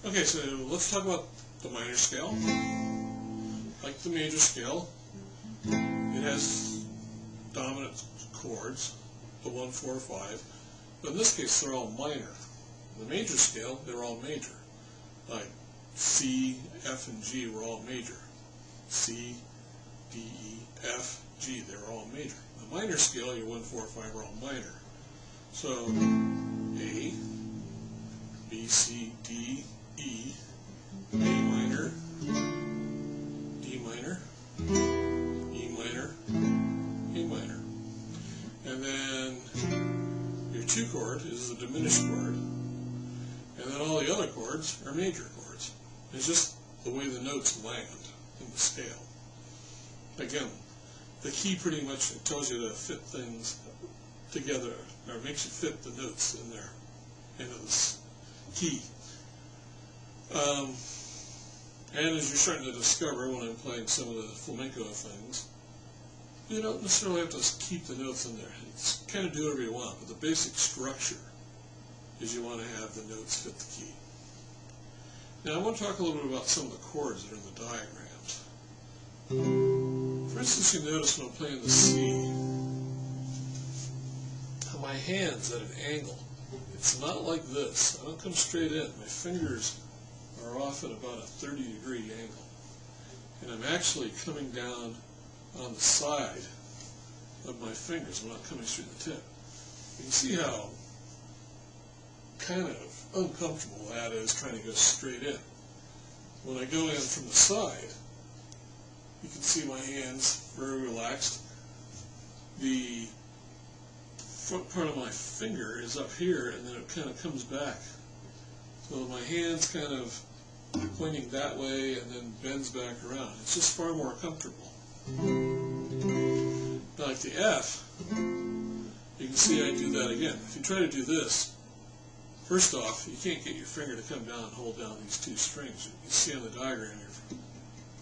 Okay, so let's talk about the minor scale. Like the major scale, it has dominant chords, the 1, 4, 5, but in this case they're all minor. In the major scale, they're all major. Like C, F, and G were all major. C, D, E, F, G, they were all major. The minor scale, your 1, 4, 5 are all minor. So A, B, C, D, E, A minor, D minor, E minor, A minor. And then your 2 chord is a diminished chord, and then all the other chords are major chords. It's just the way the notes land in the scale. Again, the key pretty much tells you to fit things together, or makes you fit the notes in there into this key. And as you're starting to discover when I'm playing some of the flamenco things, you don't necessarily have to keep the notes in there. It's kind of do whatever you want, but the basic structure is you want to have the notes fit the key. Now I want to talk a little bit about some of the chords that are in the diagrams. For instance, you notice when I'm playing the C, how my hand's at an angle. It's not like this. I don't come straight in. My fingers are off at about a 30-degree angle. And I'm actually coming down on the side of my fingers. I'm not coming straight to the tip. You can see how kind of uncomfortable that is trying to go straight in. When I go in from the side, you can see my hands very relaxed. The front part of my finger is up here, and then it kind of comes back. So my hand's kind of pointing that way and then bends back around. It's just far more comfortable. Now, like the F, you can see I do that again. If you try to do this, first off, you can't get your finger to come down and hold down these 2 strings. You can see on the diagram, your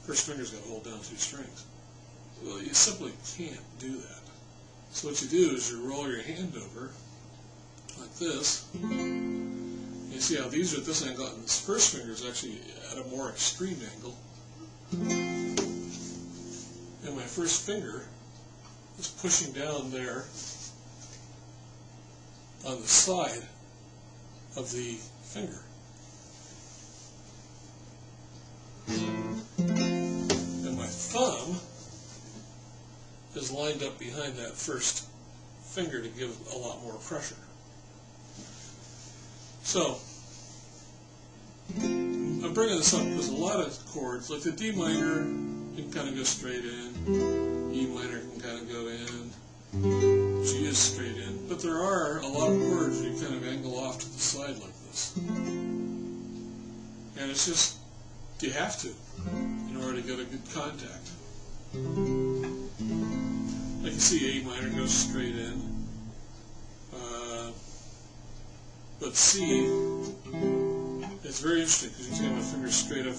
first finger's got to hold down 2 strings. Well, you simply can't do that. So what you do is you roll your hand over like this. You see how these are at this angle, and this first finger is actually at a more extreme angle. And my first finger is pushing down there on the side of the finger. And my thumb is lined up behind that first finger to give a lot more pressure. So, I'm bringing this up because a lot of chords, like the D minor, can kind of go straight in, E minor can kind of go in, G is straight in, but there are a lot of chords you kind of angle off to the side like this. And it's just, you have to, in order to get a good contact. Like you see, A minor goes straight in, but C is very interesting because you can see my fingers straighten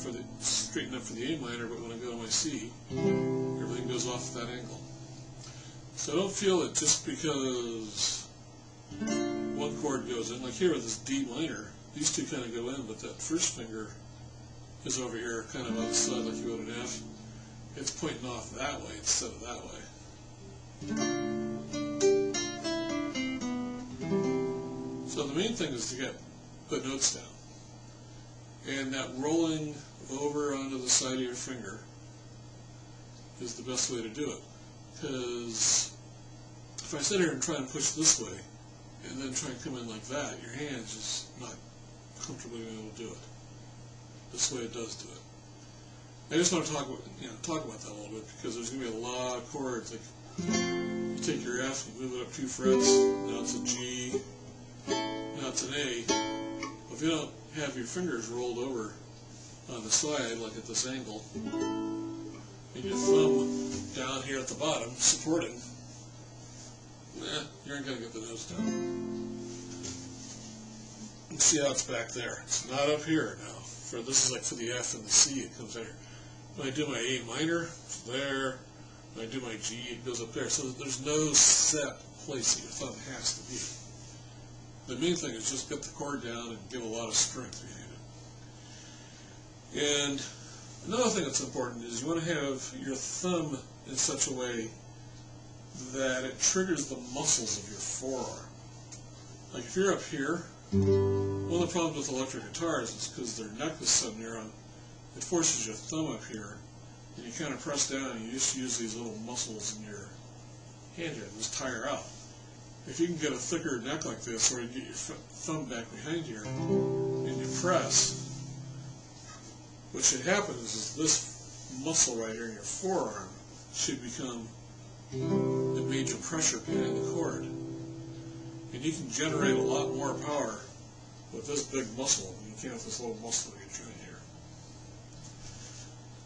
up for the A minor, but when I go to my C, everything goes off at that angle. So don't feel it just because one chord goes in. Like here with this D minor, these 2 kind of go in, but that first finger is over here, kind of on the side like you would an F. It's pointing off that way instead of that way. So the main thing is to put notes down. And that rolling over onto the side of your finger is the best way to do it. Because if I sit here and try and push this way, and then try and come in like that, your hand's just not comfortably able to do it. This way it does do it. I just want to talk about that a little bit, because there's going to be a lot of chords. Like you take your F, you move it up 2 frets, now it's a G, now it's an A. Well, if you don't have your fingers rolled over on the side, like at this angle, and your thumb down here at the bottom, supporting, you aren't going to get the notes down. You can see how it's back there. It's not up here now. This is like for the F and the C, it comes there. When I do my A minor, it's there. When I do my G, it goes up there. So there's no set place that your thumb has to be. The main thing is just get the chord down and give a lot of strength behind it. And another thing that's important is you want to have your thumb in such a way that it triggers the muscles of your forearm. Like if you're up here, one of the problems with electric guitars is because their neck is so narrow, it forces your thumb up here, and you kind of press down and you just use these little muscles in your hand here and just tire out. If you can get a thicker neck like this, where you get your thumb back behind here, and you press, what should happen is this muscle right here in your forearm should become the major pressure behind the chord. And you can generate a lot more power with this big muscle than you can with this little muscle that you're doing here.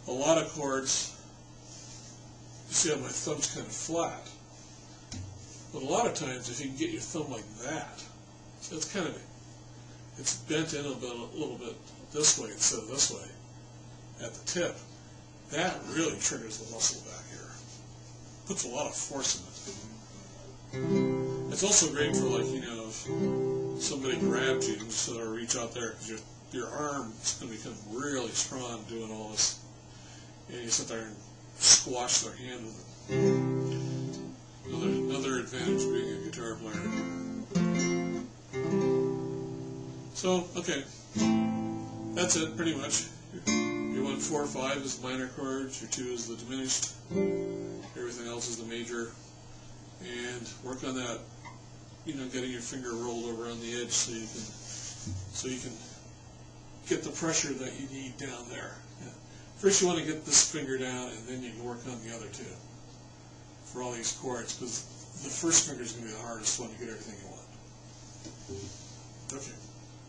A lot of chords, you see how my thumb's kind of flat. But a lot of times, if you can get your thumb like that, so it's kind of, it's bent in a little bit this way instead of this way at the tip, that really triggers the muscle back here. Puts a lot of force in it. It's also great for, like, you know, if somebody grabbed you, so to reach out there, because your arm is going to become really strong doing all this, and you sit there and squash their hand with it. Another advantage of being a guitar player. So, okay, that's it pretty much. Your 1, 4, 5 is the minor chords, your 2 is the diminished, everything else is the major, and work on that, you know, getting your finger rolled over on the edge so you can get the pressure that you need down there. First you want to get this finger down, and then you can work on the other two for all these chords, because the first finger is going to be the hardest one to get everything you want. Okay.